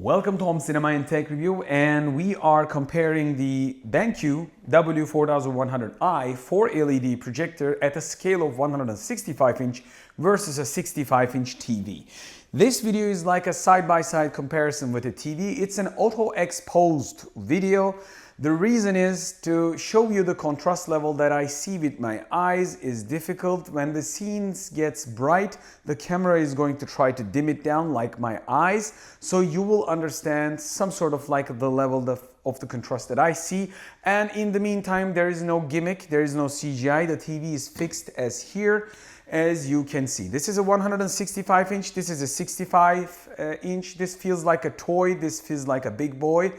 Welcome to Home Cinema and Tech Review, and we are comparing the Benq W4100i 4 LED projector at a scale of 165-inch versus a 65-inch TV. This video is like a side-by-side comparison with a TV. It's an auto-exposed video. The reason is to show you the contrast level that I see with my eyes is difficult. When the scenes gets bright, the camera is going to try to dim it down like my eyes. So you will understand some sort of like the level of the contrast that I see. And in the meantime, there is no gimmick, there is no CGI. The TV is fixed as here, as you can see. This is a 165-inch, this is a 65-inch. This feels like a toy, this feels like a big boy.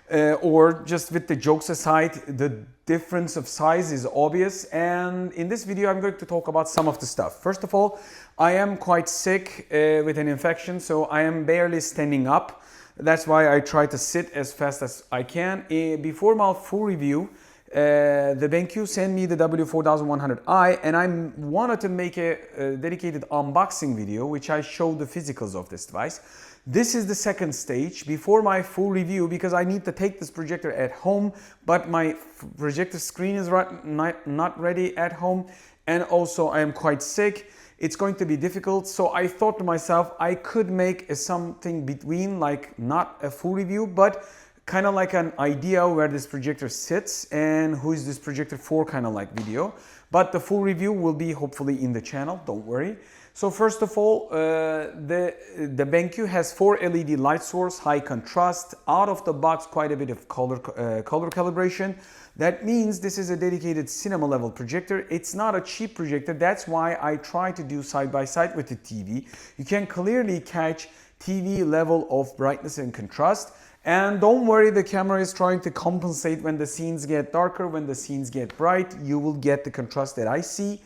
Or just with the jokes aside, the difference of size is obvious, and in this video I'm going to talk about some of the stuff. First of all, I am quite sick with an infection, so I am barely standing up. That's why I try to sit as fast as I can. Before my full review, the Benq sent me the W4100i, and I wanted to make a dedicated unboxing video which I show the physicals of this device. This is the second stage before my full review, because I need to take this projector at home, but my projector screen is not ready at home, and also I am quite sick. It's going to be difficult, so I thought to myself I could make something between, like not a full review, but kind of like an idea where this projector sits and who is this projector for kind of like video. But the full review will be hopefully in the channel, don't worry. So first of all, the Benq has 4 LED light source, high contrast, out of the box quite a bit of color calibration. That means this is a dedicated cinema level projector. It's not a cheap projector. That's why I try to do side by side with the TV. You can clearly catch TV level of brightness and contrast. And don't worry, the camera is trying to compensate when the scenes get darker, when the scenes get bright. You will get the contrast that I see.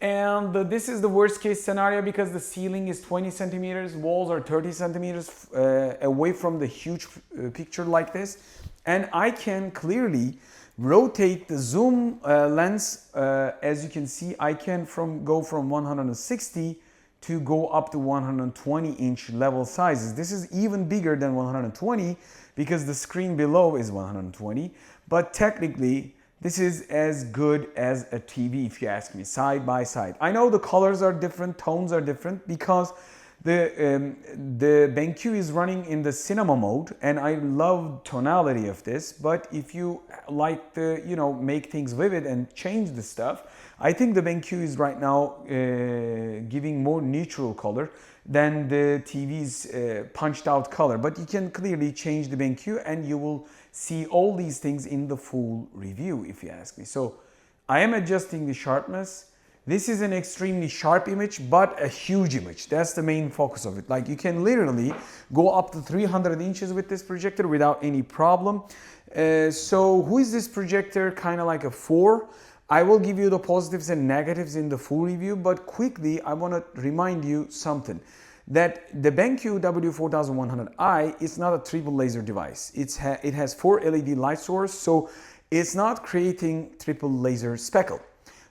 And this is the worst case scenario because the ceiling is 20 centimeters, walls are 30 centimeters away from the huge picture like this. And I can clearly rotate the zoom lens. As you can see, I can go from 160 to go up to 120-inch level sizes. This is even bigger than 120 because the screen below is 120. But technically, this is as good as a TV if you ask me, side by side. I know the colors are different, tones are different because the Benq is running in the cinema mode, and I love tonality of this. But if you like to, make things vivid and change the stuff, I think the Benq is right now giving more neutral color than the TV's punched out color. But you can clearly change the Benq and you will see all these things in the full review if you ask me. So I am adjusting the sharpness. This is an extremely sharp image, but a huge image. That's the main focus of it. Like you can literally go up to 300 inches with this projector without any problem. So who is this projector kind of like a for? I will give you the positives and negatives in the full review, but quickly I want to remind you something. That the Benq W4100i is not a triple laser device. It has 4 LED light source, so it's not creating triple laser speckle.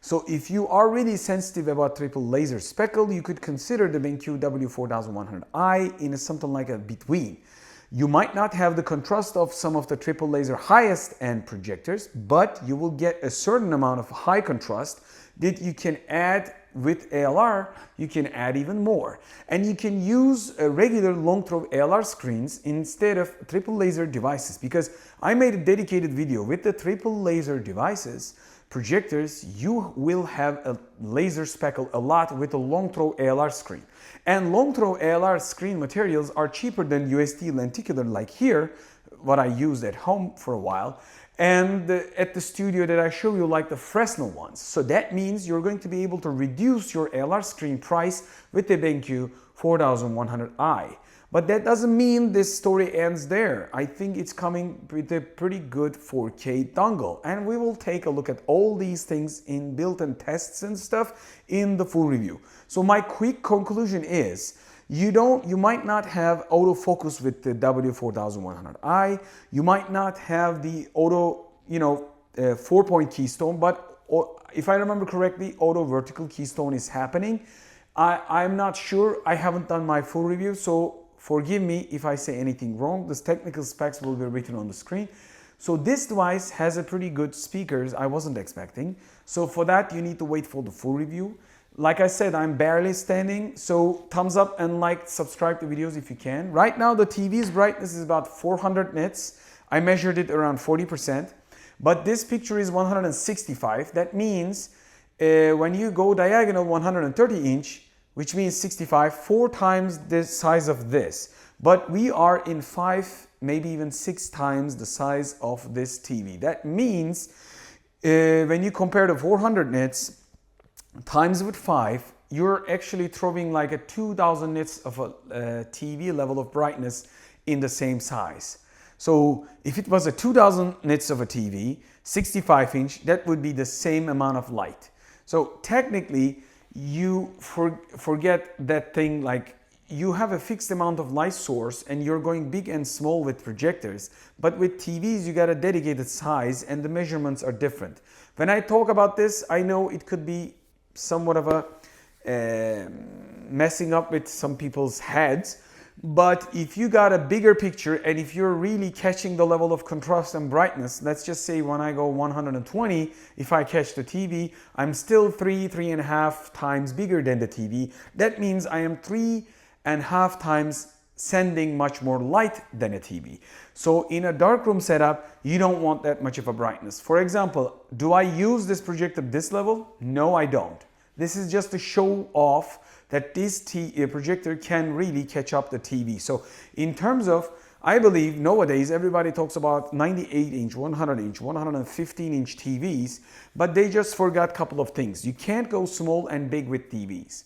So if you are really sensitive about triple laser speckle, you could consider the Benq W4100i in something like a between. You might not have the contrast of some of the triple laser highest end projectors, but you will get a certain amount of high contrast that you can add with ALR. You can add even more. And you can use regular long throw ALR screens instead of triple laser devices, because I made a dedicated video with the triple laser devices. Projectors, you will have a laser speckle a lot with a long throw ALR screen. And long throw ALR screen materials are cheaper than USD lenticular like here, what I used at home for a while, and at the studio that I show you, like the Fresnel ones. So that means you're going to be able to reduce your ALR screen price with the Benq 4100i. But that doesn't mean this story ends there. I think it's coming with a pretty good 4K dongle. And we will take a look at all these things in built-in tests and stuff in the full review. So my quick conclusion is, you might not have autofocus with the W4100i. You might not have the auto, 4-point keystone, but if I remember correctly, auto vertical keystone is happening. I'm not sure. I haven't done my full review, so forgive me if I say anything wrong. The technical specs will be written on the screen. So this device has a pretty good speakers I wasn't expecting. So for that, you need to wait for the full review. Like I said, I'm barely standing, so thumbs up and like, subscribe to videos if you can. Right now, the TV's brightness is about 400 nits. I measured it around 40%, but this picture is 165. That means when you go diagonal 130 inch, which means 65, 4 times the size of this. But we are in 5, maybe even 6 times the size of this TV. That means when you compare the 400 nits times with 5, you're actually throwing like a 2000 nits of a TV level of brightness in the same size. So if it was a 2000 nits of a TV, 65 inch, that would be the same amount of light. So technically, you forget that thing, like you have a fixed amount of light source and you're going big and small with projectors, but with TVs you got a dedicated size and the measurements are different. When I talk about this, I know it could be somewhat of a messing up with some people's heads, but if you got a bigger picture and if you're really catching the level of contrast and brightness, let's just say when I go 120, if I catch the TV, I'm still 3.5 times bigger than the TV. That means I am 3.5 times sending much more light than a TV. So in a darkroom setup, you don't want that much of a brightness. For example, do I use this projector this level? No, I don't. This is just to show off that this projector can really catch up the TV. So in terms of, I believe nowadays everybody talks about 98 inch, 100 inch, 115 inch TVs, but they just forgot a couple of things. You can't go small and big with TVs.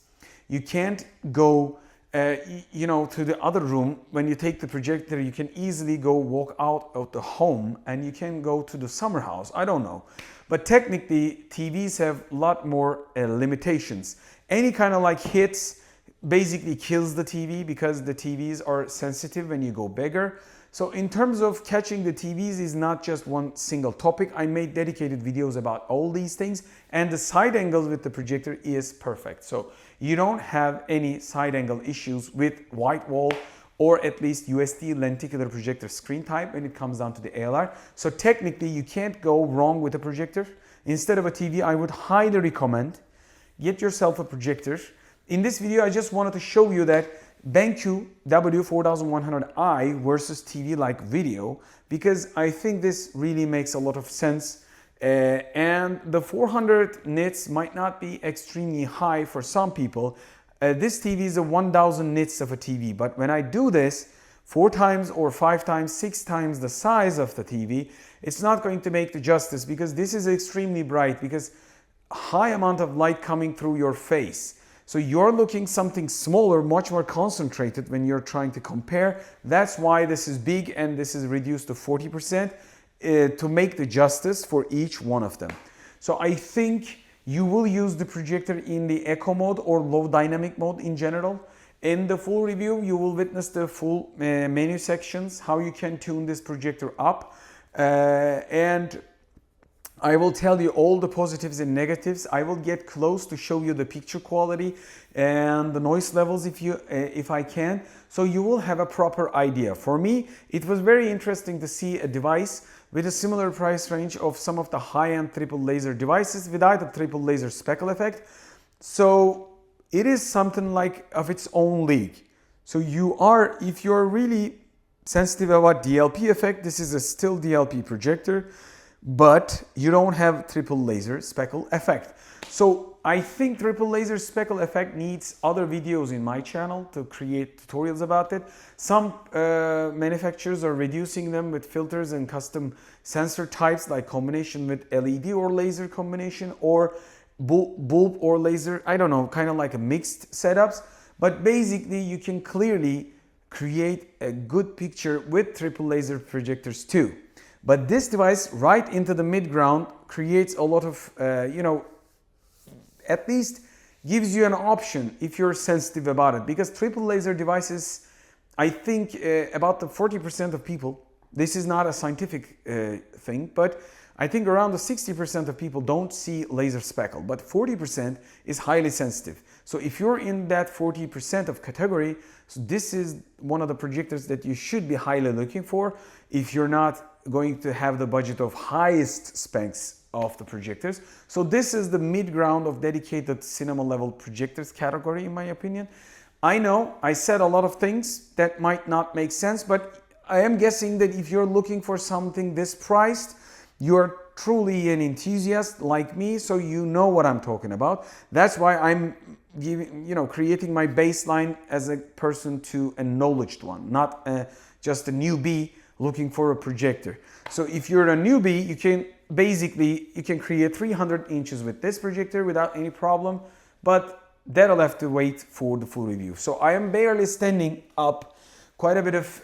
You can't go to the other room. When you take the projector, you can easily go walk out of the home and you can go to the summer house. I don't know. But technically, TVs have a lot more limitations. Any kind of like hits basically kills the TV because the TVs are sensitive when you go bigger. So in terms of catching the TVs is not just one single topic. I made dedicated videos about all these things, and the side angles with the projector is perfect. So you don't have any side angle issues with white wall or at least USD lenticular projector screen type when it comes down to the ALR. So technically you can't go wrong with a projector. Instead of a TV, I would highly recommend get yourself a projector. In this video, I just wanted to show you that Benq W4100i versus TV-like video, because I think this really makes a lot of sense. And the 400 nits might not be extremely high for some people. This TV is a 1000 nits of a TV, but when I do this 4 times or 5 times, 6 times the size of the TV, it's not going to make the justice, because this is extremely bright, because high amount of light coming through your face. So you're looking something smaller, much more concentrated when you're trying to compare. That's why this is big and this is reduced to 40% to make the justice for each one of them. So I think you will use the projector in the eco mode or low dynamic mode in general. In the full review, you will witness the full menu sections, how you can tune this projector up. And I will tell you all the positives and negatives. I will get close to show you the picture quality and the noise levels if I can. So you will have a proper idea. For me, it was very interesting to see a device with a similar price range of some of the high-end triple laser devices without a triple laser speckle effect. So it is something like of its own league. So if you're really sensitive about DLP effect, this is a still DLP projector, but you don't have triple laser speckle effect. So I think triple laser speckle effect needs other videos in my channel to create tutorials about it. Some manufacturers are reducing them with filters and custom sensor types, like combination with LED or laser combination, or bulb or laser, I don't know, kind of like a mixed setups. But basically you can clearly create a good picture with triple laser projectors too. But this device right into the mid-ground creates a lot of, at least gives you an option if you're sensitive about it. Because triple laser devices, I think about the 40% of people, this is not a scientific thing, but I think around the 60% of people don't see laser speckle, but 40% is highly sensitive. So if you're in that 40% of category, so this is one of the projectors that you should be highly looking for if you're not going to have the budget of highest specs of the projectors. So this is the mid ground of dedicated cinema level projectors category, in my opinion. I know I said a lot of things that might not make sense, but I am guessing that if you're looking for something this priced, you're truly an enthusiast like me, so you know what I'm talking about. That's why I'm creating my baseline as a person to a knowledged one, not just a newbie looking for a projector. So if you're a newbie, you can create 300 inches with this projector without any problem, but that'll have to wait for the full review. So I am barely standing up, quite a bit of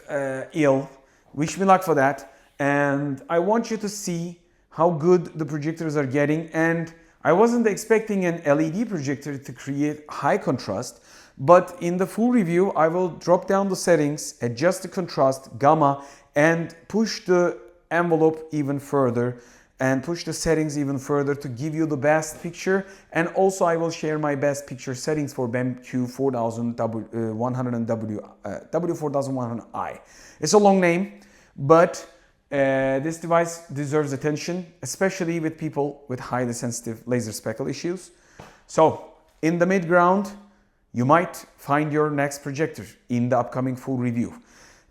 ill. Wish me luck for that. And I want you to see how good the projectors are getting. And I wasn't expecting an LED projector to create high contrast, but in the full review, I will drop down the settings, adjust the contrast, gamma, and push the envelope even further and push the settings even further to give you the best picture. And also I will share my best picture settings for Benq W4100i. It's a long name, but this device deserves attention, especially with people with highly sensitive laser speckle issues. So in the mid ground, you might find your next projector in the upcoming full review.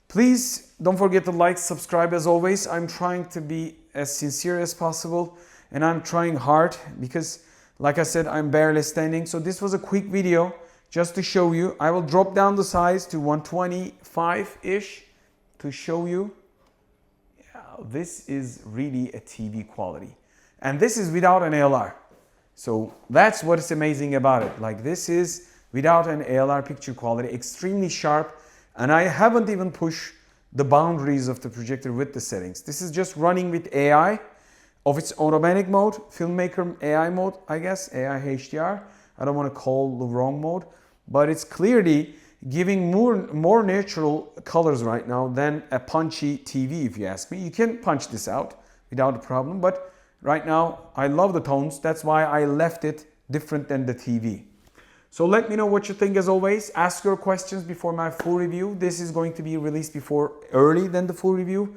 Please don't forget to like, subscribe as always. I'm trying to be as sincere as possible, and I'm trying hard because, like I said, I'm barely standing. So this was a quick video just to show you. I will drop down the size to 125-ish to show you. Yeah, this is really a TV quality. And this is without an ALR. So that's what is amazing about it. Like, this is without an ALR picture quality, extremely sharp. And I haven't even pushed the boundaries of the projector with the settings. This is just running with AI of its automatic mode, filmmaker AI mode, I guess, AI HDR. I don't want to call the wrong mode, but it's clearly giving more natural colors right now than a punchy TV, if you ask me. You can punch this out without a problem, but right now I love the tones. That's why I left it different than the TV. So let me know what you think as always. Ask your questions before my full review. This is going to be released early than the full review.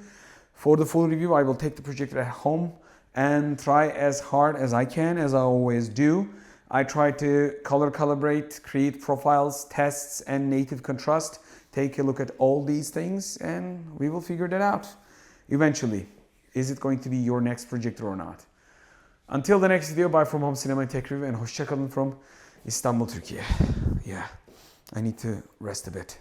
For the full review, I will take the projector at home and try as hard as I can, as I always do. I try to color calibrate, create profiles, tests, and native contrast. Take a look at all these things and we will figure that out eventually. Is it going to be your next projector or not? Until the next video, bye from Home Cinema Tech Review and hoşça kalın from Istanbul, Turkey. Yeah, I need to rest a bit.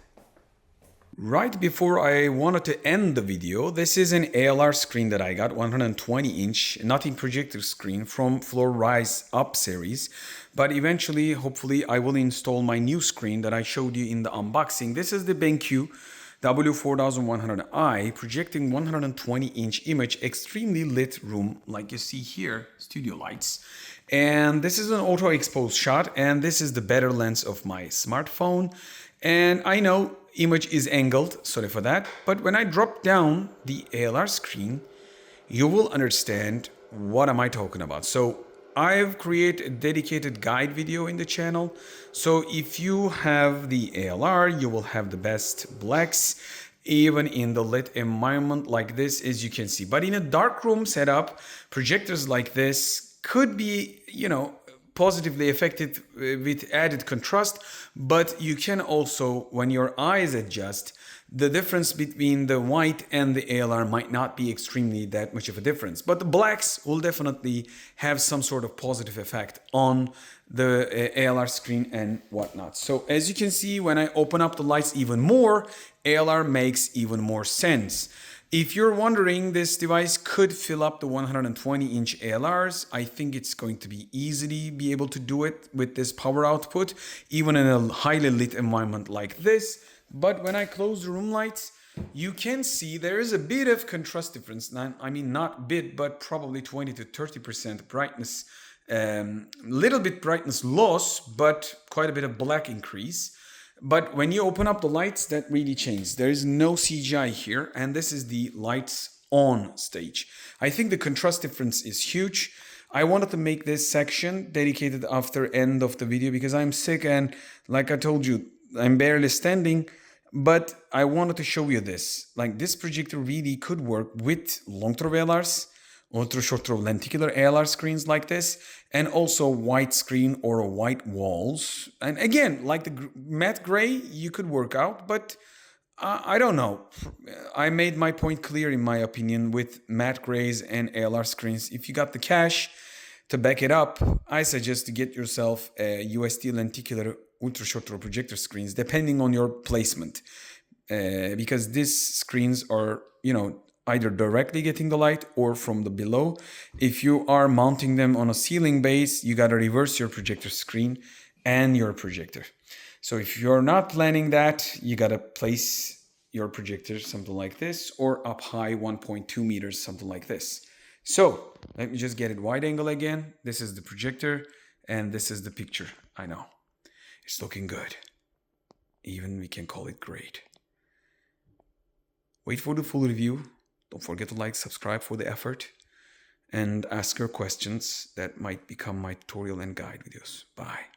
Right before I wanted to end the video, this is an ALR screen that I got, 120-inch, nothing projector screen from Floor Rise Up series. But eventually, hopefully, I will install my new screen that I showed you in the unboxing. This is the Benq W4100i, projecting 120-inch image, extremely lit room, like you see here, studio lights. And this is an auto expose shot, and this is the better lens of my smartphone. And I know image is angled, sorry for that, but when I drop down the ALR screen, you will understand what am I talking about. So I've created a dedicated guide video in the channel. So if you have the ALR, you will have the best blacks, even in the lit environment like this, as you can see. But in a dark room setup, projectors like this could be, positively affected with added contrast, but you can also, when your eyes adjust, the difference between the white and the ALR might not be extremely that much of a difference. But the blacks will definitely have some sort of positive effect on the ALR screen and whatnot. So as you can see, when I open up the lights even more, ALR makes even more sense. If you're wondering, this device could fill up the 120-inch ALRs. I think it's going to be easily be able to do it with this power output, even in a highly lit environment like this. But when I close the room lights, you can see there is a bit of contrast difference. I mean, not bit, but probably 20 to 30% brightness, little bit brightness loss, but quite a bit of black increase. But when you open up the lights, that really changes. There is no CGI here, and this is the lights on stage. I think the contrast difference is huge. I wanted to make this section dedicated after end of the video because I'm sick and like I told you, I'm barely standing, but I wanted to show you this. Like this projector really could work with long-throw ALRs, ultra short-throw lenticular ALR screens like this, and also white screen or white walls. And again, like the matte gray, you could work out, but I don't know. I made my point clear in my opinion with matte grays and ALR screens. If you got the cash to back it up, I suggest to get yourself a USD lenticular ultra short throw projector screens depending on your placement. Because these screens are, either directly getting the light or from the below. If you are mounting them on a ceiling base, you got to reverse your projector screen and your projector. So if you're not planning that, you got to place your projector something like this or up high 1.2 meters, something like this. So let me just get it wide angle again. This is the projector and this is the picture. I know it's looking good. Even we can call it great. Wait for the full review. Don't forget to like, subscribe for the effort, and ask your questions that might become my tutorial and guide videos. Bye.